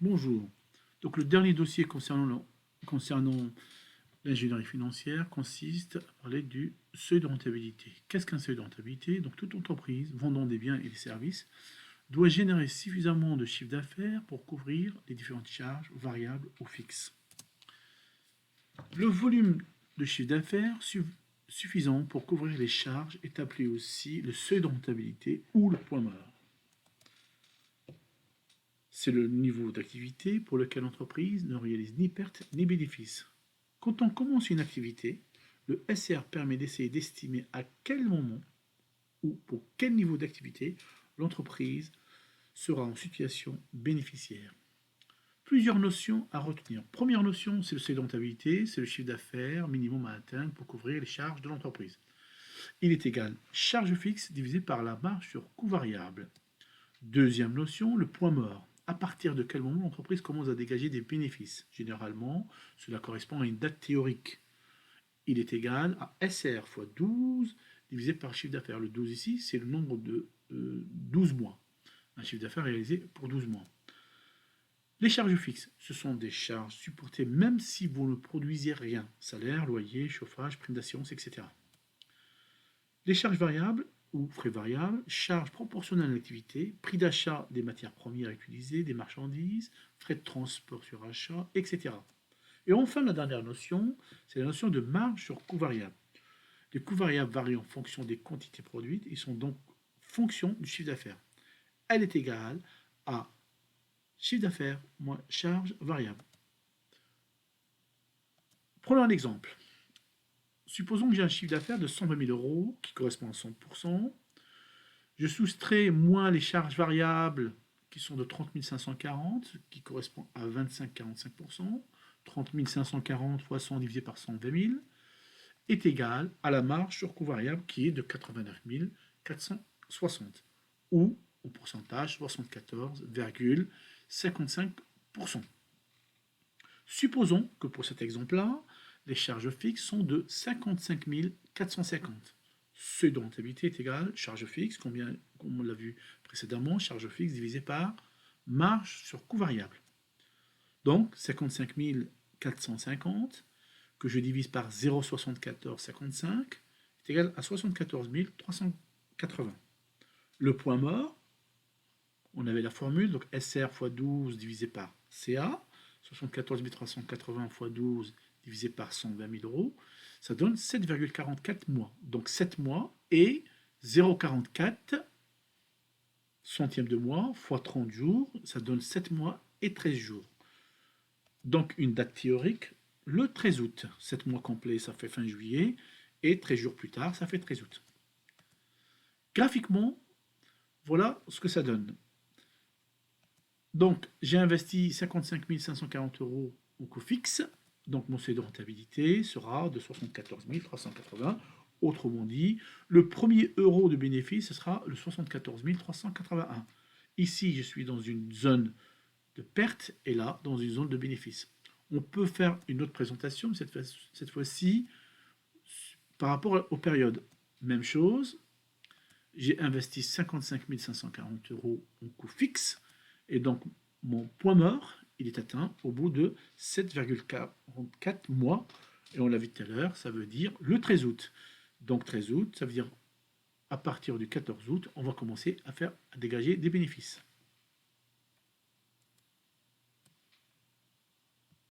Bonjour. Donc le dernier dossier concernant l'ingénierie financière consiste à parler du seuil de rentabilité. Qu'est-ce qu'un seuil de rentabilité? Donc toute entreprise vendant des biens et des services doit générer suffisamment de chiffre d'affaires pour couvrir les différentes charges variables ou fixes. Le volume de chiffre d'affaires suffisant pour couvrir les charges est appelé aussi le seuil de rentabilité ou le point mort. C'est le niveau d'activité pour lequel l'entreprise ne réalise ni perte ni bénéfice. Quand on commence une activité, le SR permet d'essayer d'estimer à quel moment ou pour quel niveau d'activité l'entreprise sera en situation bénéficiaire. Plusieurs notions à retenir. Première notion, c'est le seuil de rentabilité, c'est le chiffre d'affaires minimum à atteindre pour couvrir les charges de l'entreprise. Il est égal charge fixe divisé par la marge sur coût variable. Deuxième notion, le point mort. À partir de quel moment l'entreprise commence à dégager des bénéfices? Généralement, cela correspond à une date théorique. Il est égal à SR fois 12 divisé par le chiffre d'affaires. Le 12 ici, c'est le nombre de 12 mois. Un chiffre d'affaires réalisé pour 12 mois. Les charges fixes, ce sont des charges supportées même si vous ne produisez rien. Salaire, loyer, chauffage, prime d'assurance, etc. Les charges variables ou frais variables, charges proportionnelles à l'activité, prix d'achat des matières premières utilisées, des marchandises, frais de transport sur achat, etc. Et enfin, la dernière notion, c'est la notion de marge sur coût variable. Les coûts variables varient en fonction des quantités produites, ils sont donc fonction du chiffre d'affaires. Elle est égale à chiffre d'affaires moins charge variable. Prenons un exemple. Supposons que j'ai un chiffre d'affaires de 120 000 euros qui correspond à 100%. Je soustrais moins les charges variables qui sont de 30 540, qui correspond à 25,45%. 30 540 fois 100 divisé par 120 000 est égal à la marge sur coût variable qui est de 89 460 ou au pourcentage 74,55%. Supposons que pour cet exemple-là, les charges fixes sont de 55 450. Seuil de rentabilité est égal, charge fixe, comme on l'a vu précédemment, charge fixe divisé par marge sur coût variable. Donc 55 450 que je divise par 0,7455 est égal à 74 380. Le point mort, on avait la formule, donc SR fois 12 divisé par CA, 74 380 fois 12 divisé par 120 000 euros, ça donne 7,44 mois. Donc 7 mois et 0,44 centièmes de mois fois 30 jours, ça donne 7 mois et 13 jours. Donc une date théorique, le 13 août. 7 mois complets, ça fait fin juillet, et 13 jours plus tard, ça fait 13 août. Graphiquement, voilà ce que ça donne. Donc, j'ai investi 55 540 euros au coût fixe, donc mon seuil de rentabilité sera de 74 380. Autrement dit, le premier euro de bénéfice, ce sera le 74 381. Ici, je suis dans une zone de perte et là, dans une zone de bénéfice. On peut faire une autre présentation, mais cette fois-ci, par rapport aux périodes. Même chose, j'ai investi 55 540 euros en coût fixe, et donc mon point mort, il est atteint au bout de 7,44 mois, et on l'a vu tout à l'heure, ça veut dire le 13 août. Donc 13 août, ça veut dire à partir du 14 août, on va commencer à dégager des bénéfices.